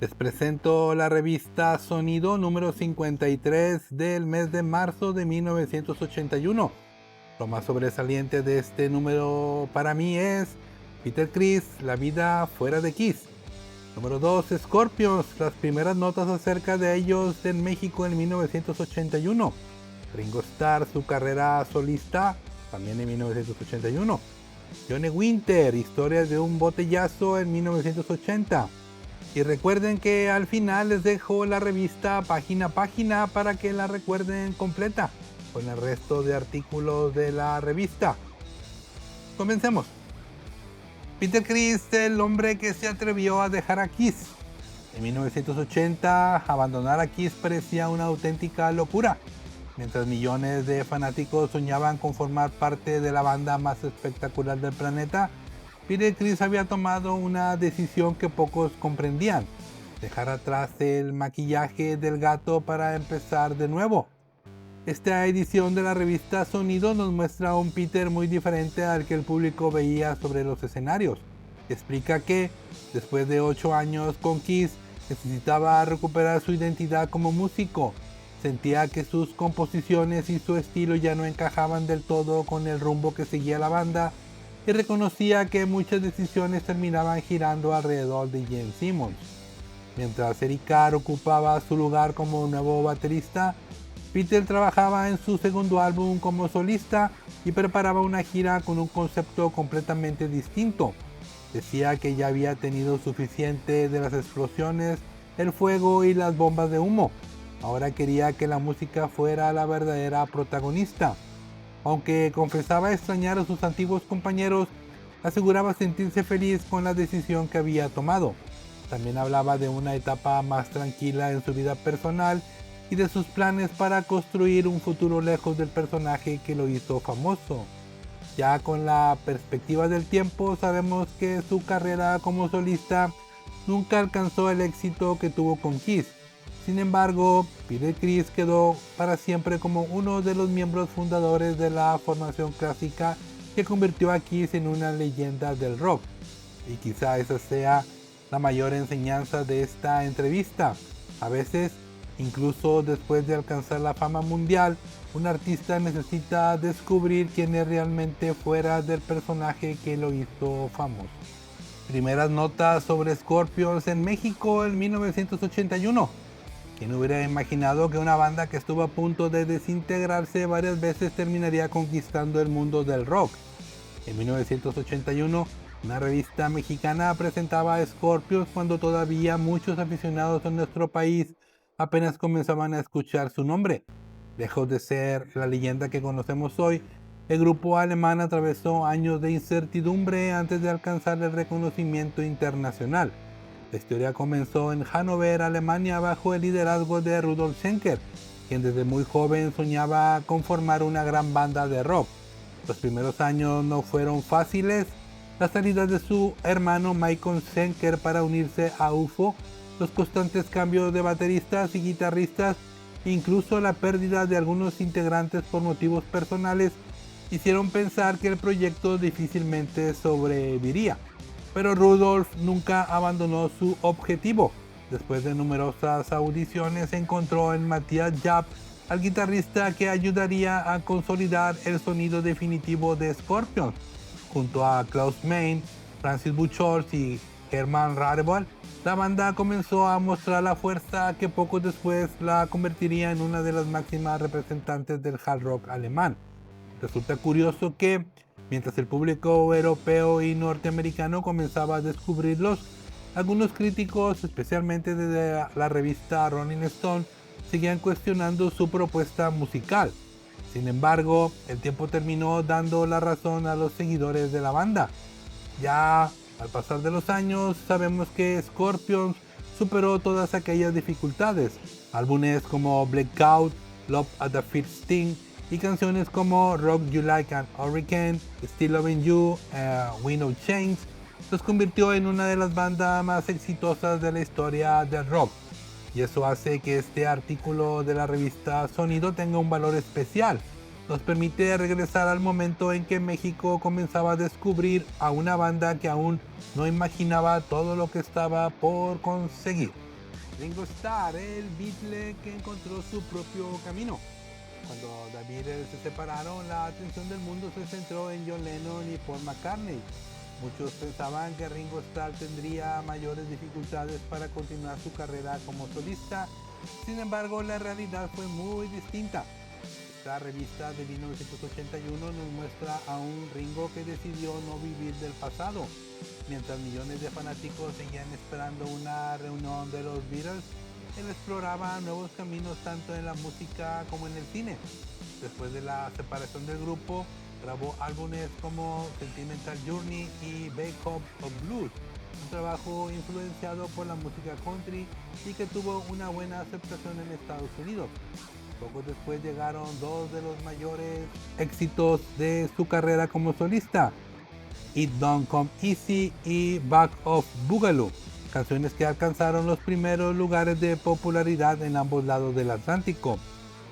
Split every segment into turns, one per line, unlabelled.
Les presento la revista Sonido número 53 del mes de marzo de 1981. Lo más sobresaliente de este número para mí es Peter Criss, La vida fuera de Kiss. Número 2, Scorpions, las primeras notas acerca de ellos en México en 1981. Ringo Starr, su carrera solista, también en 1981. Johnny Winter, Historias de un botellazo en 1980. Y recuerden que al final les dejo la revista página a página para que la recuerden completa con el resto de artículos de la revista. Comencemos. Peter Criss, el hombre que se atrevió a dejar a Kiss. En 1980, abandonar a Kiss parecía una auténtica locura. Mientras millones de fanáticos soñaban con formar parte de la banda más espectacular del planeta, Peter Criss había tomado una decisión que pocos comprendían: dejar atrás el maquillaje del gato para empezar de nuevo. Esta edición de la revista Sonido nos muestra a un Peter muy diferente al que el público veía sobre los escenarios. Explica que, después de 8 años con Kiss, necesitaba recuperar su identidad como músico. Sentía que sus composiciones y su estilo ya no encajaban del todo con el rumbo que seguía la banda, y reconocía que muchas decisiones terminaban girando alrededor de Gene Simmons. Mientras Eric Carr ocupaba su lugar como nuevo baterista, Peter trabajaba en su segundo álbum como solista y preparaba una gira con un concepto completamente distinto. Decía que ya había tenido suficiente de las explosiones, el fuego y las bombas de humo. Ahora quería que la música fuera la verdadera protagonista. Aunque confesaba extrañar a sus antiguos compañeros, aseguraba sentirse feliz con la decisión que había tomado. También hablaba de una etapa más tranquila en su vida personal y de sus planes para construir un futuro lejos del personaje que lo hizo famoso. Ya con la perspectiva del tiempo, sabemos que su carrera como solista nunca alcanzó el éxito que tuvo con Kiss. Sin embargo, Peter Criss quedó para siempre como uno de los miembros fundadores de la formación clásica que convirtió a Kiss en una leyenda del rock. Y quizá esa sea la mayor enseñanza de esta entrevista. A veces, incluso después de alcanzar la fama mundial, un artista necesita descubrir quién es realmente fuera del personaje que lo hizo famoso. Primeras notas sobre Scorpions en México en 1981. ¿Quién hubiera imaginado que una banda que estuvo a punto de desintegrarse varias veces terminaría conquistando el mundo del rock? En 1981, una revista mexicana presentaba a Scorpions cuando todavía muchos aficionados en nuestro país apenas comenzaban a escuchar su nombre. Lejos de ser la leyenda que conocemos hoy, el grupo alemán atravesó años de incertidumbre antes de alcanzar el reconocimiento internacional. La historia comenzó en Hannover, Alemania, bajo el liderazgo de Rudolf Schenker, quien desde muy joven soñaba con formar una gran banda de rock. Los primeros años no fueron fáciles. La salida de su hermano Michael Schenker para unirse a UFO, los constantes cambios de bateristas y guitarristas, incluso la pérdida de algunos integrantes por motivos personales, hicieron pensar que el proyecto difícilmente sobreviviría. Pero Rudolf nunca abandonó su objetivo. Después de numerosas audiciones, encontró en Matthias Japp al guitarrista que ayudaría a consolidar el sonido definitivo de Scorpions. Junto a Klaus Meine, Francis Buchholz y Hermann Radewold, la banda comenzó a mostrar la fuerza que poco después la convertiría en una de las máximas representantes del hard rock alemán. Resulta curioso que, mientras el público europeo y norteamericano comenzaba a descubrirlos, algunos críticos, especialmente desde la revista Rolling Stone, seguían cuestionando su propuesta musical. Sin embargo, el tiempo terminó dando la razón a los seguidores de la banda. Ya al pasar de los años, sabemos que Scorpions superó todas aquellas dificultades. Álbumes como Blackout, Love at the First Sting y canciones como Rock You Like an Hurricane, Still Loving You, Wind of Change, los convirtió en una de las bandas más exitosas de la historia del rock. Y eso hace que este artículo de la revista Sonido tenga un valor especial. Nos permite regresar al momento en que México comenzaba a descubrir a una banda que aún no imaginaba todo lo que estaba por conseguir. Ringo Starr, el Beatle que encontró su propio camino. Cuando The Beatles se separaron, la atención del mundo se centró en John Lennon y Paul McCartney. Muchos pensaban que Ringo Starr tendría mayores dificultades para continuar su carrera como solista. Sin embargo, la realidad fue muy distinta. Esta revista de 1981 nos muestra a un Ringo que decidió no vivir del pasado. Mientras millones de fanáticos seguían esperando una reunión de los Beatles, él exploraba nuevos caminos tanto en la música como en el cine. Después de la separación del grupo, grabó álbumes como Sentimental Journey y Bake Off of Blues, un trabajo influenciado por la música country y que tuvo una buena aceptación en Estados Unidos. Poco después llegaron dos de los mayores éxitos de su carrera como solista, It Don't Come Easy y Back of Boogaloo, canciones que alcanzaron los primeros lugares de popularidad en ambos lados del Atlántico.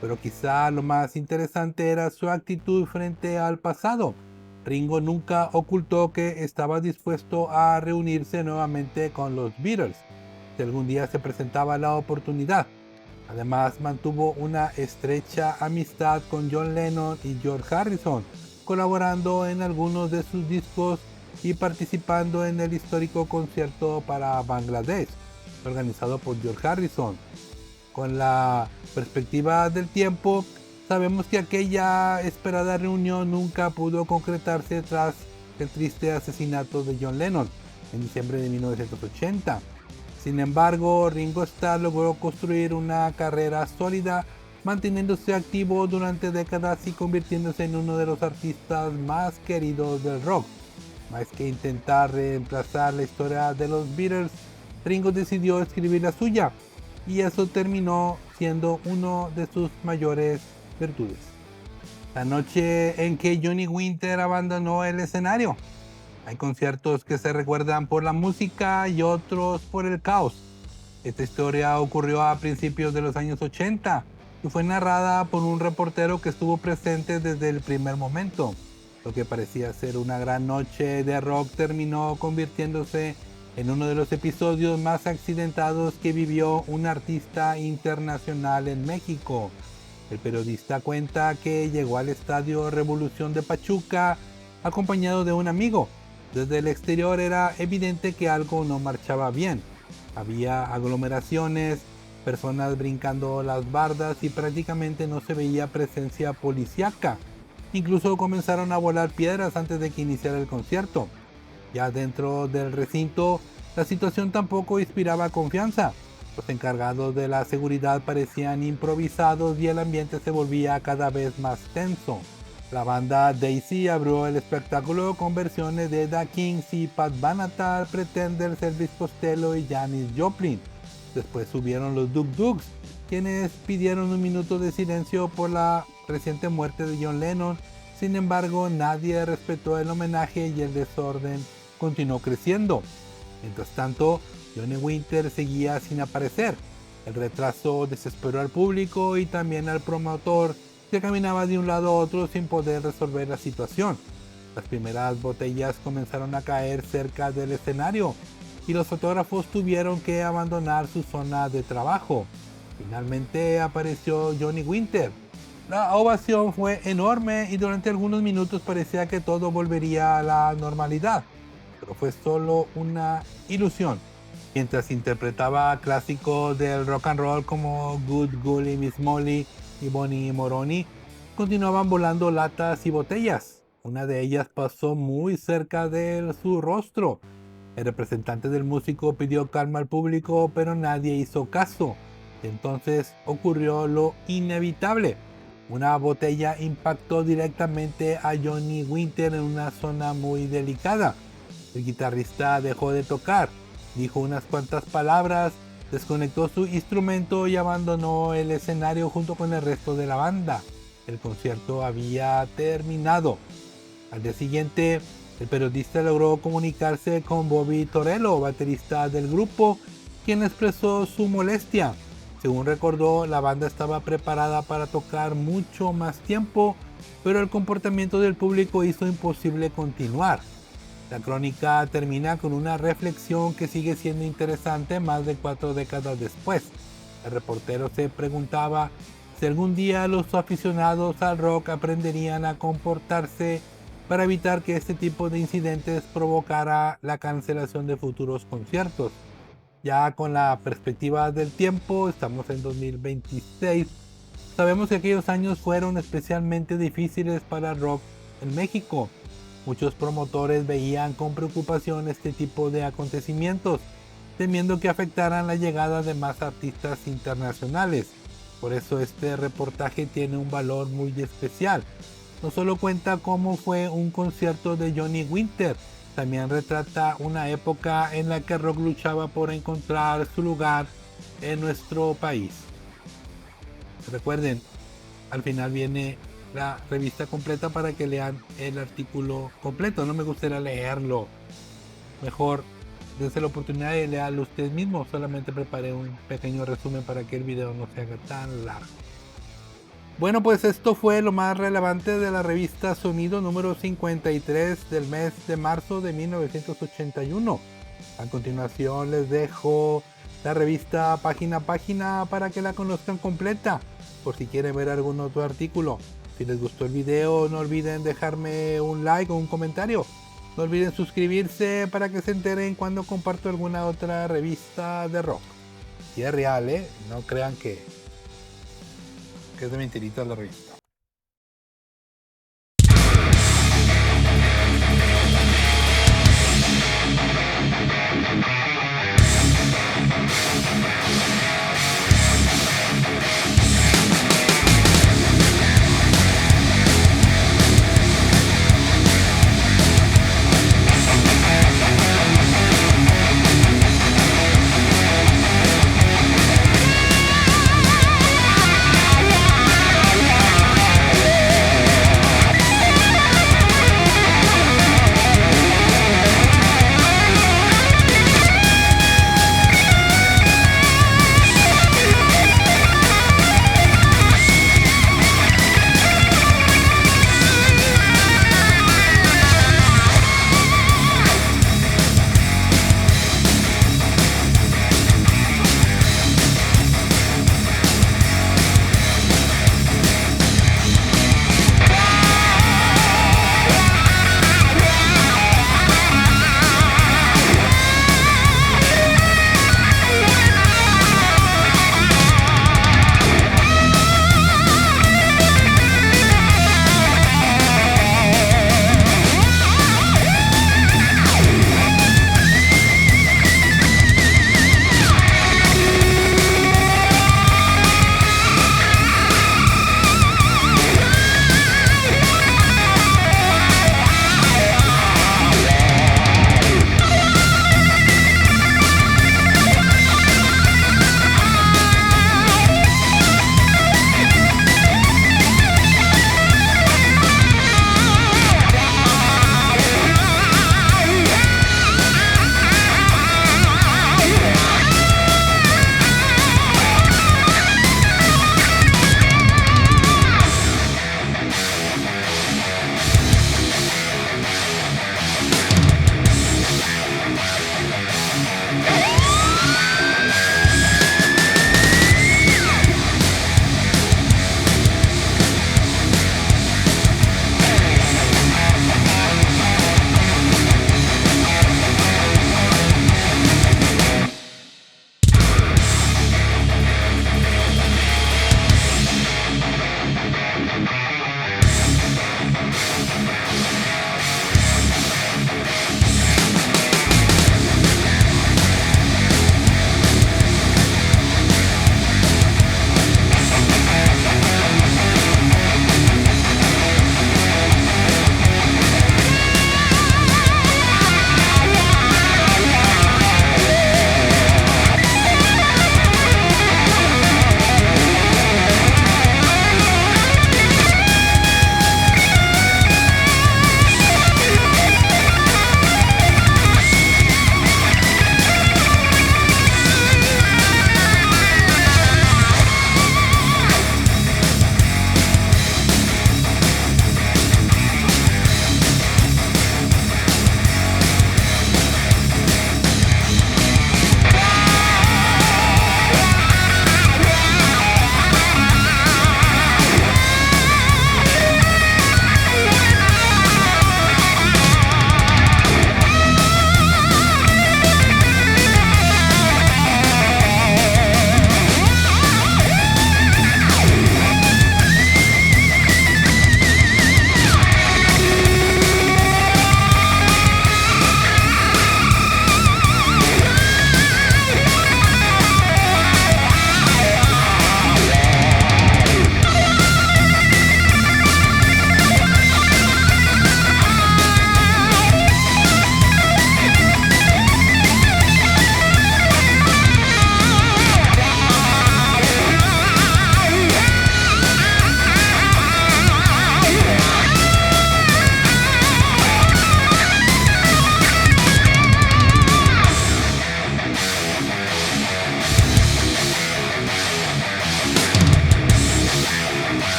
Pero quizá lo más interesante era su actitud frente al pasado. Ringo nunca ocultó que estaba dispuesto a reunirse nuevamente con los Beatles, si algún día se presentaba la oportunidad. Además, mantuvo una estrecha amistad con John Lennon y George Harrison, colaborando en algunos de sus discos y participando en el histórico concierto para Bangladesh, organizado por George Harrison. Con la perspectiva del tiempo, sabemos que aquella esperada reunión nunca pudo concretarse tras el triste asesinato de John Lennon en diciembre de 1980. Sin embargo, Ringo Starr logró construir una carrera sólida, manteniéndose activo durante décadas y convirtiéndose en uno de los artistas más queridos del rock. Más que intentar reemplazar la historia de los Beatles, Ringo decidió escribir la suya, y eso terminó siendo uno de sus mayores virtudes. La noche en que Johnny Winter abandonó el escenario. Hay conciertos que se recuerdan por la música y otros por el caos. Esta historia ocurrió a principios de los años 80 y fue narrada por un reportero que estuvo presente desde el primer momento. Lo que parecía ser una gran noche de rock terminó convirtiéndose en uno de los episodios más accidentados que vivió un artista internacional en México. El periodista cuenta que llegó al Estadio Revolución de Pachuca acompañado de un amigo. Desde el exterior era evidente que algo no marchaba bien. Había aglomeraciones, personas brincando las bardas y prácticamente no se veía presencia policíaca. Incluso comenzaron a volar piedras antes de que iniciara el concierto. Ya dentro del recinto, la situación tampoco inspiraba confianza. Los encargados de la seguridad parecían improvisados y el ambiente se volvía cada vez más tenso. La banda Daisy abrió el espectáculo con versiones de The Kings y Pat Benatar, Pretenders, Elvis Costello y Janis Joplin. Después subieron los Duk Duks, quienes pidieron un minuto de silencio por la reciente muerte de John Lennon. Sin embargo, nadie respetó el homenaje y el desorden continuó creciendo. Mientras tanto, Johnny Winter seguía sin aparecer. El retraso desesperó al público y también al promotor, que caminaba de un lado a otro sin poder resolver la situación. Las primeras botellas comenzaron a caer cerca del escenario y los fotógrafos tuvieron que abandonar su zona de trabajo. Finalmente apareció Johnny Winter. La ovación fue enorme y durante algunos minutos parecía que todo volvería a la normalidad, pero fue solo una ilusión. Mientras interpretaba clásicos del rock and roll como Good Golly Miss Molly y Bonnie Moroni, continuaban volando latas y botellas. Una de ellas pasó muy cerca de su rostro. El representante del músico pidió calma al público, pero nadie hizo caso. Y entonces ocurrió lo inevitable. Una botella impactó directamente a Johnny Winter en una zona muy delicada. El guitarrista dejó de tocar, dijo unas cuantas palabras, desconectó su instrumento y abandonó el escenario junto con el resto de la banda. El concierto había terminado. Al día siguiente, el periodista logró comunicarse con Bobby Torello, baterista del grupo, quien expresó su molestia. Según recordó, la banda estaba preparada para tocar mucho más tiempo, pero el comportamiento del público hizo imposible continuar. La crónica termina con una reflexión que sigue siendo interesante más de 4 décadas después. El reportero se preguntaba si algún día los aficionados al rock aprenderían a comportarse para evitar que este tipo de incidentes provocara la cancelación de futuros conciertos. Ya con la perspectiva del tiempo, estamos en 2026, sabemos que aquellos años fueron especialmente difíciles para el rock en México. Muchos promotores veían con preocupación este tipo de acontecimientos, temiendo que afectaran la llegada de más artistas internacionales. Por eso este reportaje tiene un valor muy especial. No solo cuenta cómo fue un concierto de Johnny Winter, también retrata una época en la que el rock luchaba por encontrar su lugar en nuestro país. Recuerden, al final viene la revista completa para que lean el artículo completo. No me gustaría leerlo. Mejor dense la oportunidad de leerlo ustedes mismos. Solamente preparé un pequeño resumen para que el video no se haga tan largo. Bueno, pues esto fue lo más relevante de la revista Sonido número 53 del mes de marzo de 1981. A continuación les dejo la revista página a página para que la conozcan completa, por si quieren ver algún otro artículo. Si les gustó el video, no olviden dejarme un like o un comentario. No olviden suscribirse para que se enteren cuando comparto alguna otra revista de rock. Y es real, no crean que es de mentiritas la revista.